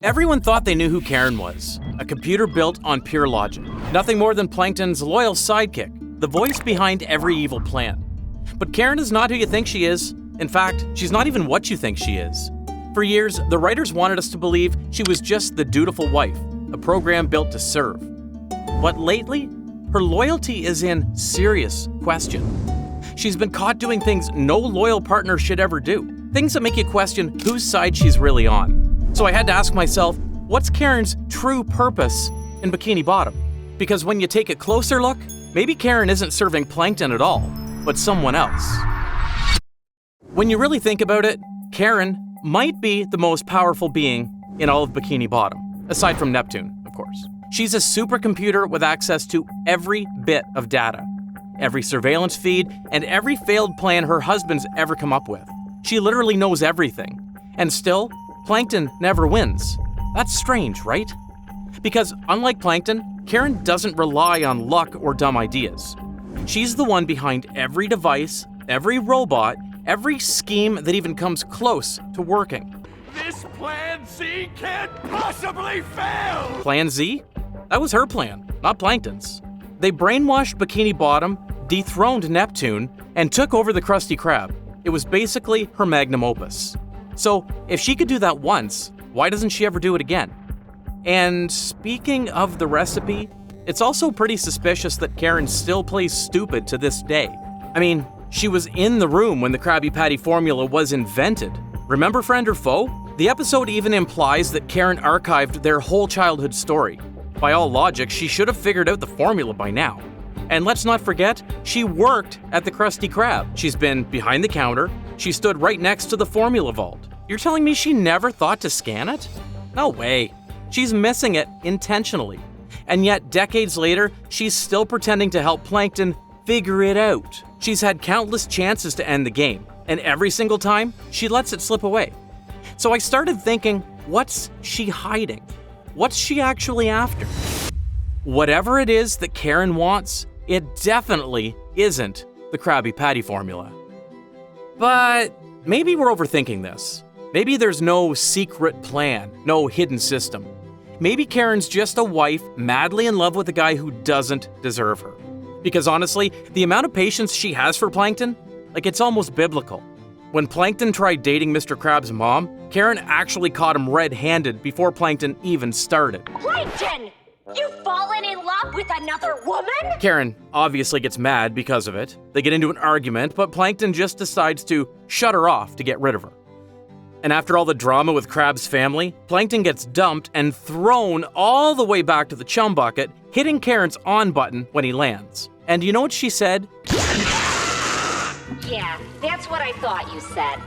Everyone thought they knew who Karen was, a computer built on pure logic. Nothing more than Plankton's loyal sidekick, the voice behind every evil plan. But Karen is not who you think she is. In fact, she's not even what you think she is. For years, the writers wanted us to believe she was just the dutiful wife, a program built to serve. But lately, her loyalty is in serious question. She's been caught doing things no loyal partner should ever do, things that make you question whose side she's really on. So I had to ask myself, what's Karen's true purpose in Bikini Bottom? Because when you take a closer look, maybe Karen isn't serving Plankton at all, but someone else. When you really think about it, Karen might be the most powerful being in all of Bikini Bottom, aside from Neptune, of course. She's a supercomputer with access to every bit of data, every surveillance feed, and every failed plan her husband's ever come up with. She literally knows everything. And still, Plankton never wins. That's strange, right? Because unlike Plankton, Karen doesn't rely on luck or dumb ideas. She's the one behind every device, every robot, every scheme that even comes close to working. This Plan Z can't possibly fail! Plan Z? That was her plan, not Plankton's. They brainwashed Bikini Bottom, dethroned Neptune, and took over the Krusty Krab. It was basically her magnum opus. So, if she could do that once, why doesn't she ever do it again? And speaking of the recipe, it's also pretty suspicious that Karen still plays stupid to this day. I mean, she was in the room when the Krabby Patty formula was invented. Remember Friend or Foe? The episode even implies that Karen archived their whole childhood story. By all logic, she should have figured out the formula by now. And let's not forget, she worked at the Krusty Krab. She's been behind the counter. She stood right next to the formula vault. You're telling me she never thought to scan it? No way. She's missing it intentionally. And yet, decades later, she's still pretending to help Plankton figure it out. She's had countless chances to end the game, and every single time, she lets it slip away. So I started thinking, what's she hiding? What's she actually after? Whatever it is that Karen wants, it definitely isn't the Krabby Patty formula. But maybe we're overthinking this. Maybe there's no secret plan, no hidden system. Maybe Karen's just a wife madly in love with a guy who doesn't deserve her. Because honestly, the amount of patience she has for Plankton, it's almost biblical. When Plankton tried dating Mr. Krabs' mom, Karen actually caught him red-handed before Plankton even started. Plankton! You've fallen in love with another woman? Karen obviously gets mad because of it. They get into an argument, but Plankton just decides to shut her off to get rid of her. And after all the drama with Krabs' family, Plankton gets dumped and thrown all the way back to the chum bucket, hitting Karen's on button when he lands. And you know what she said? Yeah, that's what I thought you said.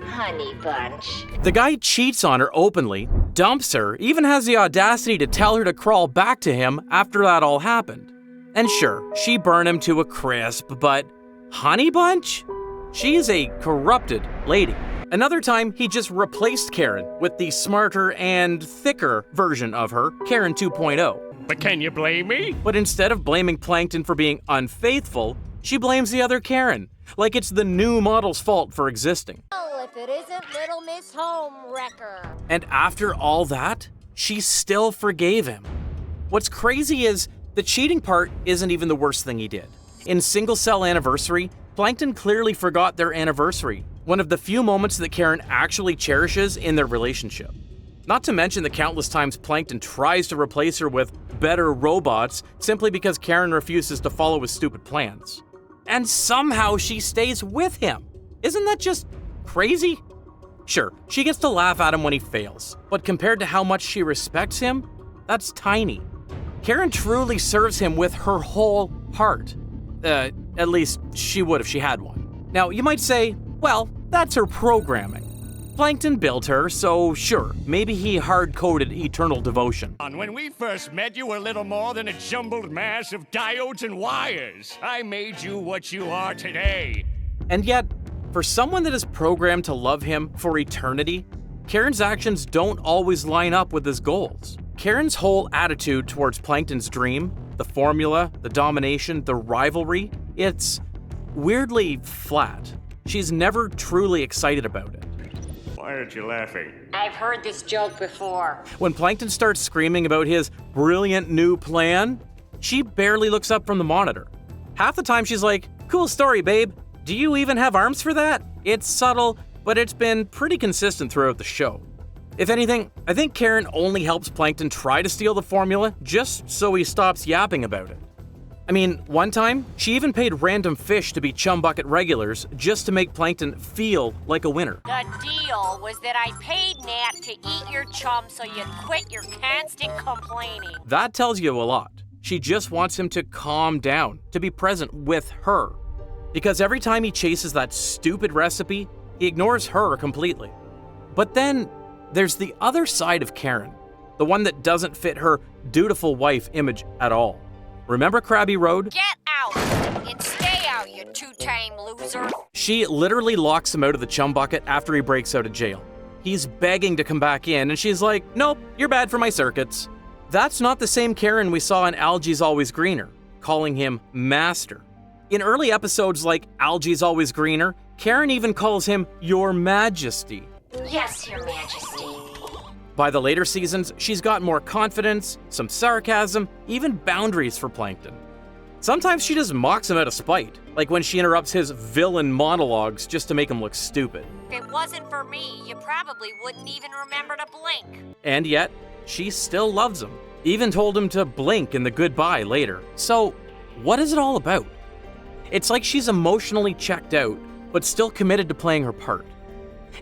Honey bunch. The guy cheats on her openly, dumps her, even has the audacity to tell her to crawl back to him after that all happened. And sure, she burned him to a crisp, but honey bunch? She is a corrupted lady. Another time, he just replaced Karen with the smarter and thicker version of her, Karen 2.0. But can you blame me? But instead of blaming Plankton for being unfaithful, she blames the other Karen, like it's the new model's fault for existing. Well, if it isn't Little Miss Homewrecker. And after all that, she still forgave him. What's crazy is the cheating part isn't even the worst thing he did. In Single Cell Anniversary, Plankton clearly forgot their anniversary, one of the few moments that Karen actually cherishes in their relationship. Not to mention the countless times Plankton tries to replace her with better robots simply because Karen refuses to follow his stupid plans. And somehow she stays with him. Isn't that just crazy? Sure, she gets to laugh at him when he fails, but compared to how much she respects him, that's tiny. Karen truly serves him with her whole heart. At least she would if she had one. Now, you might say, well, that's her programming. Plankton built her, so sure, maybe he hard-coded eternal devotion. When we first met, you were little more than a jumbled mass of diodes and wires. I made you what you are today. And yet, for someone that is programmed to love him for eternity, Karen's actions don't always line up with his goals. Karen's whole attitude towards Plankton's dream, the formula, the domination, the rivalry, it's weirdly flat. She's never truly excited about it. Why aren't you laughing? I've heard this joke before. When Plankton starts screaming about his brilliant new plan, she barely looks up from the monitor. Half the time she's like, "Cool story, babe. Do you even have arms for that?" It's subtle, but it's been pretty consistent throughout the show. If anything, I think Karen only helps Plankton try to steal the formula just so he stops yapping about it. I mean, one time, she even paid random fish to be Chum Bucket regulars just to make Plankton feel like a winner. The deal was that I paid Nat to eat your chum so you'd quit your constant complaining. That tells you a lot. She just wants him to calm down, to be present with her. Because every time he chases that stupid recipe, he ignores her completely. But then, there's the other side of Karen, the one that doesn't fit her dutiful wife image at all. Remember Krabby Road? Get out and stay out, you two-time loser. She literally locks him out of the Chum Bucket after he breaks out of jail. He's begging to come back in, and she's like, "Nope, you're bad for my circuits." That's not the same Karen we saw in Algae's Always Greener, calling him Master. In early episodes like Algae's Always Greener, Karen even calls him Your Majesty. Yes, Your Majesty. By the later seasons, she's got more confidence, some sarcasm, even boundaries for Plankton. Sometimes she just mocks him out of spite, like when she interrupts his villain monologues just to make him look stupid. If it wasn't for me, you probably wouldn't even remember to blink. And yet, she still loves him, even told him to blink in the goodbye later. So, what is it all about? It's like she's emotionally checked out, but still committed to playing her part.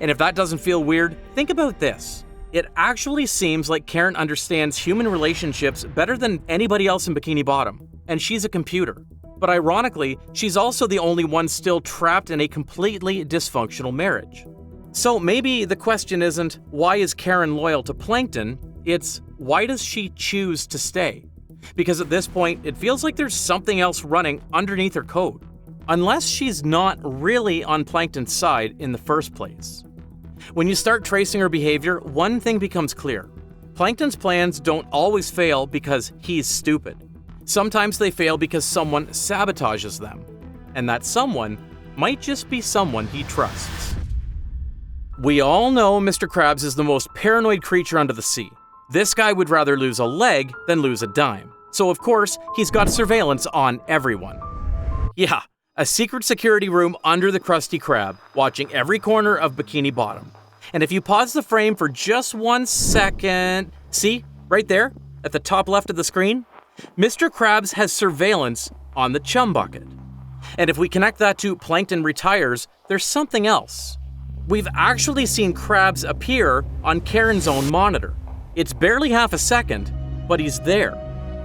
And if that doesn't feel weird, think about this. It actually seems like Karen understands human relationships better than anybody else in Bikini Bottom, and she's a computer. But ironically, she's also the only one still trapped in a completely dysfunctional marriage. So maybe the question isn't, why is Karen loyal to Plankton? It's, why does she choose to stay? Because at this point, it feels like there's something else running underneath her code. Unless she's not really on Plankton's side in the first place. When you start tracing her behavior, one thing becomes clear. Plankton's plans don't always fail because he's stupid. Sometimes they fail because someone sabotages them. And that someone might just be someone he trusts. We all know Mr. Krabs is the most paranoid creature under the sea. This guy would rather lose a leg than lose a dime. So of course, he's got surveillance on everyone. Yeah, a secret security room under the Krusty Krab, watching every corner of Bikini Bottom. And if you pause the frame for just 1 second, see, right there, at the top left of the screen, Mr. Krabs has surveillance on the Chum Bucket. And if we connect that to Plankton retires, there's something else. We've actually seen Krabs appear on Karen's own monitor. It's barely half a second, but he's there.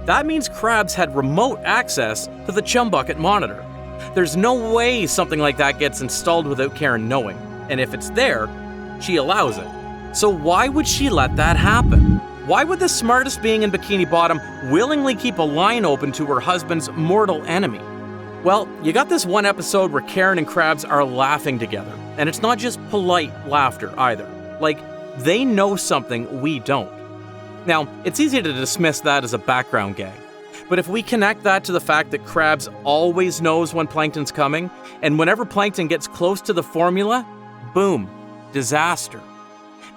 That means Krabs had remote access to the Chum Bucket monitor. There's no way something like that gets installed without Karen knowing, and if it's there, she allows it. So why would she let that happen? Why would the smartest being in Bikini Bottom willingly keep a line open to her husband's mortal enemy? Well, you got this one episode where Karen and Krabs are laughing together, and it's not just polite laughter either. Like, they know something we don't. Now, it's easy to dismiss that as a background gag, but if we connect that to the fact that Krabs always knows when Plankton's coming, and whenever Plankton gets close to the formula, boom, disaster.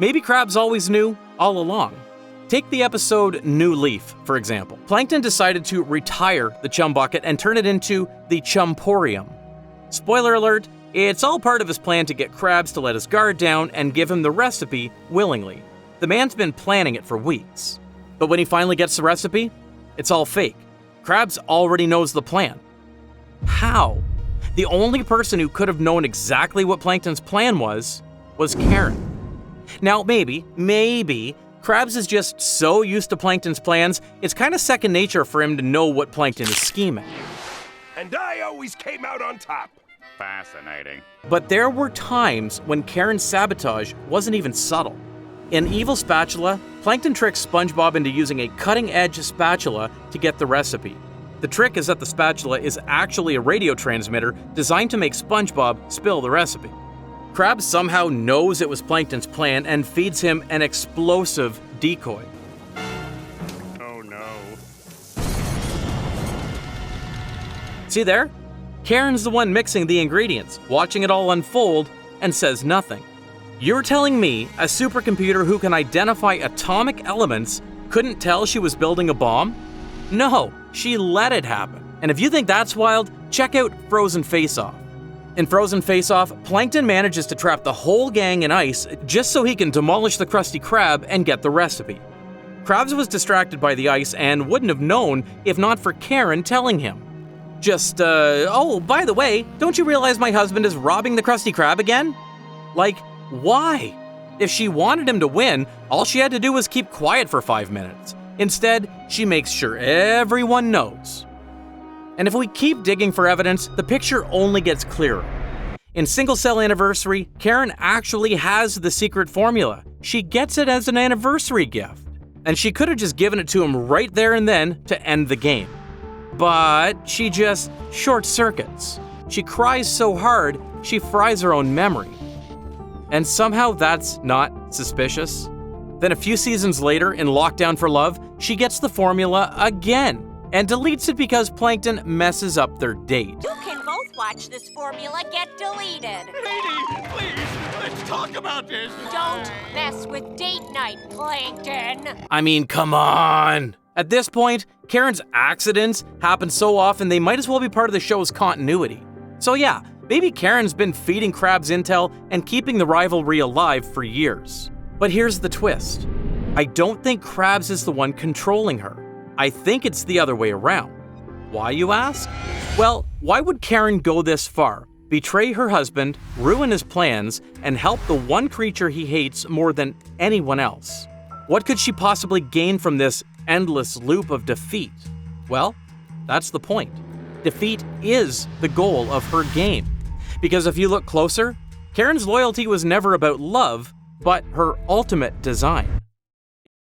Maybe Krabs always knew all along. Take the episode New Leaf, for example. Plankton decided to retire the Chum Bucket and turn it into the Chumporium. Spoiler alert, it's all part of his plan to get Krabs to let his guard down and give him the recipe willingly. The man's been planning it for weeks. But when he finally gets the recipe, it's all fake. Krabs already knows the plan. How? The only person who could have known exactly what Plankton's plan was Karen. Now, maybe, Krabs is just so used to Plankton's plans, it's kind of second nature for him to know what Plankton is scheming. And I always came out on top. Fascinating. But there were times when Karen's sabotage wasn't even subtle. In Evil Spatula, Plankton tricks SpongeBob into using a cutting-edge spatula to get the recipe. The trick is that the spatula is actually a radio transmitter designed to make SpongeBob spill the recipe. Krabs somehow knows it was Plankton's plan and feeds him an explosive decoy. Oh no. See there? Karen's the one mixing the ingredients, watching it all unfold, and says nothing. You're telling me a supercomputer who can identify atomic elements couldn't tell she was building a bomb? No, she let it happen. And if you think that's wild, check out Frozen Face-Off. In Frozen Face-Off, Plankton manages to trap the whole gang in ice just so he can demolish the Krusty Krab and get the recipe. Krabs was distracted by the ice and wouldn't have known if not for Karen telling him. Oh, by the way, don't you realize my husband is robbing the Krusty Krab again? Like, why? If she wanted him to win, all she had to do was keep quiet for 5 minutes. Instead, she makes sure everyone knows. And if we keep digging for evidence, the picture only gets clearer. In Single Cell Anniversary, Karen actually has the secret formula. She gets it as an anniversary gift. And she could have just given it to him right there and then to end the game. But she just short-circuits. She cries so hard, she fries her own memory. And somehow that's not suspicious. Then a few seasons later, in Lockdown for Love, she gets the formula again and deletes it because Plankton messes up their date. You can both watch this formula get deleted. Lady, please, let's talk about this. Don't mess with date night, Plankton. I mean, come on! At this point, Karen's accidents happen so often they might as well be part of the show's continuity. So yeah, maybe Karen's been feeding Krabs intel and keeping the rivalry alive for years. But here's the twist. I don't think Krabs is the one controlling her. I think it's the other way around. Why, you ask? Well, why would Karen go this far, betray her husband, ruin his plans, and help the one creature he hates more than anyone else? What could she possibly gain from this endless loop of defeat? Well, that's the point. Defeat is the goal of her game. Because if you look closer, Karen's loyalty was never about love, but her ultimate design.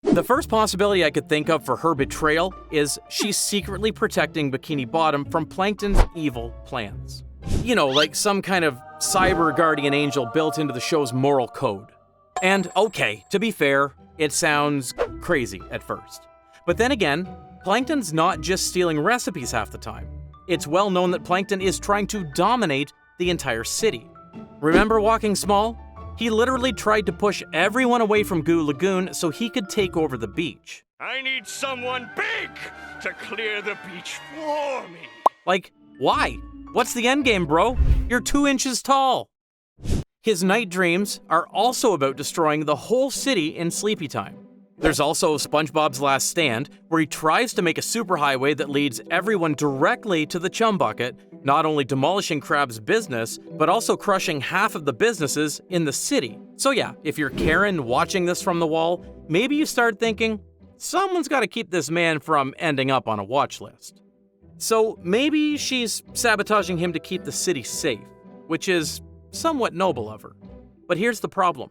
The first possibility I could think of for her betrayal is she's secretly protecting Bikini Bottom from Plankton's evil plans. You know, like some kind of cyber guardian angel built into the show's moral code. And okay, to be fair, it sounds crazy at first. But then again, Plankton's not just stealing recipes half the time. It's well known that Plankton is trying to dominate the entire city. Remember Walking Small? He literally tried to push everyone away from Goo Lagoon so he could take over the beach. I need someone big to clear the beach for me. Like, why? What's the endgame, bro? You're 2 inches tall. His night dreams are also about destroying the whole city in sleepy time. There's also SpongeBob's Last Stand, where he tries to make a superhighway that leads everyone directly to the chum bucket, not only demolishing Krabs' business, but also crushing half of the businesses in the city. So yeah, if you're Karen watching this from the wall, maybe you start thinking, someone's got to keep this man from ending up on a watch list. So maybe she's sabotaging him to keep the city safe, which is somewhat noble of her. But here's the problem.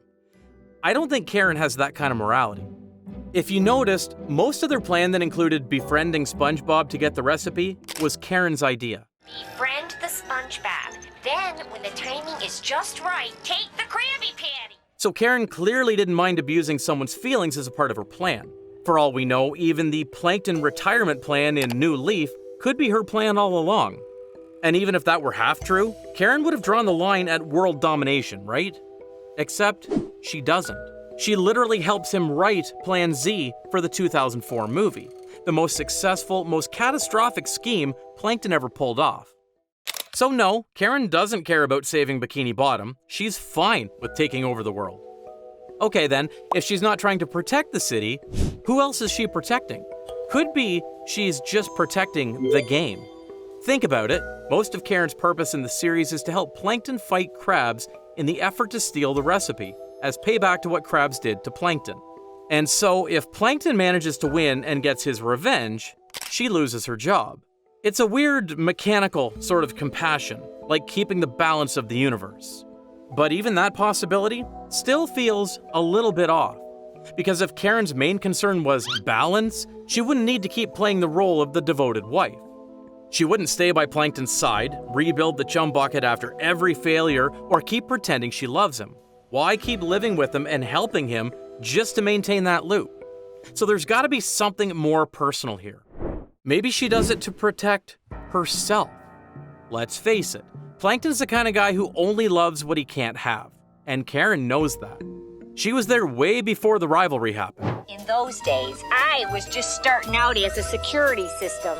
I don't think Karen has that kind of morality. If you noticed, most of their plan that included befriending SpongeBob to get the recipe was Karen's idea. Befriend the SpongeBob. Then, when the timing is just right, take the Krabby Patty. So Karen clearly didn't mind abusing someone's feelings as a part of her plan. For all we know, even the Plankton retirement plan in New Leaf could be her plan all along. And even if that were half true, Karen would have drawn the line at world domination, right? Except she doesn't. She literally helps him write Plan Z for the 2004 movie, the most successful, most catastrophic scheme Plankton ever pulled off. So no, Karen doesn't care about saving Bikini Bottom. She's fine with taking over the world. Okay then, if she's not trying to protect the city, who else is she protecting? Could be she's just protecting the game. Think about it, most of Karen's purpose in the series is to help Plankton fight Krabs in the effort to steal the recipe, as payback to what Krabs did to Plankton. And so if Plankton manages to win and gets his revenge, she loses her job. It's a weird, mechanical sort of compassion, like keeping the balance of the universe. But even that possibility still feels a little bit off. Because if Karen's main concern was balance, she wouldn't need to keep playing the role of the devoted wife. She wouldn't stay by Plankton's side, rebuild the chum bucket after every failure, or keep pretending she loves him. Why keep living with him and helping him just to maintain that loop? So there's got to be something more personal here. Maybe she does it to protect herself. Let's face it, Plankton's the kind of guy who only loves what he can't have. and Karen knows that. She was there way before the rivalry happened. In those days, I was just starting out as a security system.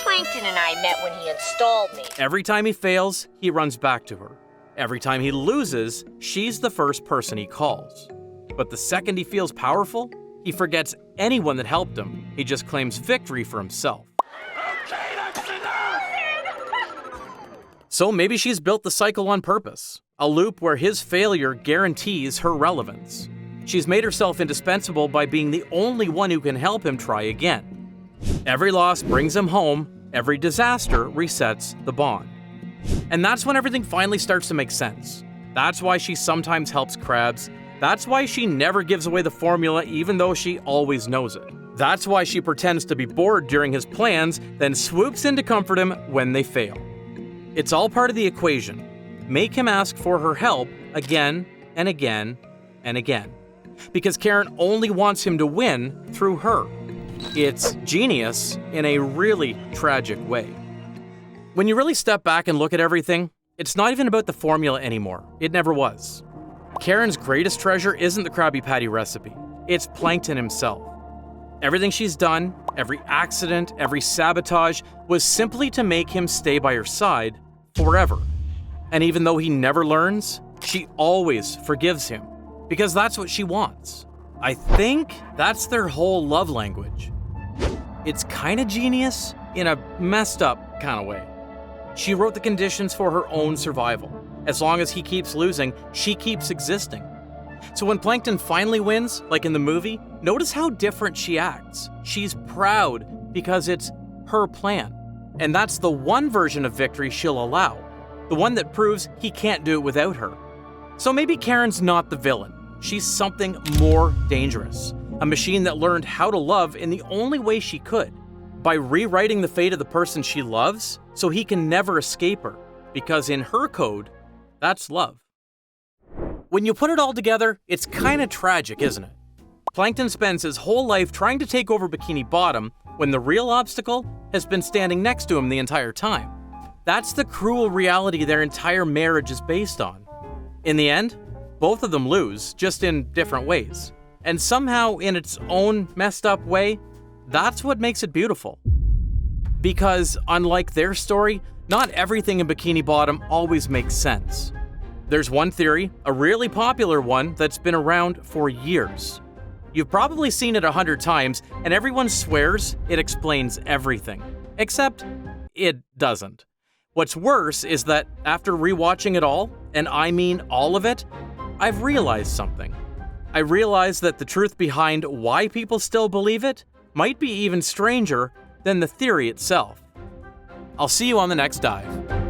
Plankton and I met when he installed me. Every time he fails, he runs back to her. Every time he loses, she's the first person he calls. But the second he feels powerful, he forgets anyone that helped him. He just claims victory for himself. Okay, that's enough! So maybe she's built the cycle on purpose, a loop where his failure guarantees her relevance. She's made herself indispensable by being the only one who can help him try again. Every loss brings him home, every disaster resets the bond. And that's when everything finally starts to make sense. That's why she sometimes helps Krabs. That's why she never gives away the formula even though she always knows it. That's why she pretends to be bored during his plans, then swoops in to comfort him when they fail. It's all part of the equation. Make him ask for her help again and again and again. Because Karen only wants him to win through her. It's genius in a really tragic way. When you really step back and look at everything, it's not even about the formula anymore. It never was. Karen's greatest treasure isn't the Krabby Patty recipe. It's Plankton himself. Everything she's done, every accident, every sabotage, was simply to make him stay by her side forever. And even though he never learns, she always forgives him. Because that's what she wants. I think that's their whole love language. It's kinda genius in a messed up kind of way. She wrote the conditions for her own survival. As long as he keeps losing, she keeps existing. So when Plankton finally wins, like in the movie, notice how different she acts. She's proud because it's her plan. And that's the one version of victory she'll allow. The one that proves he can't do it without her. So maybe Karen's not the villain. She's something more dangerous. A machine that learned how to love in the only way she could. By rewriting the fate of the person she loves so he can never escape her. Because in her code, that's love. When you put it all together, it's kinda tragic, isn't it? Plankton spends his whole life trying to take over Bikini Bottom when the real obstacle has been standing next to him the entire time. That's the cruel reality their entire marriage is based on. In the end, both of them lose, just in different ways. And somehow, in its own messed up way, that's what makes it beautiful. Because, unlike their story, not everything in Bikini Bottom always makes sense. There's one theory, a really popular one, that's been around for years. You've probably seen it 100 times, and everyone swears it explains everything. Except, it doesn't. What's worse is that after rewatching it all, and I mean all of it, I've realized something. I realized that the truth behind why people still believe it might be even stranger than the theory itself. I'll see you on the next dive.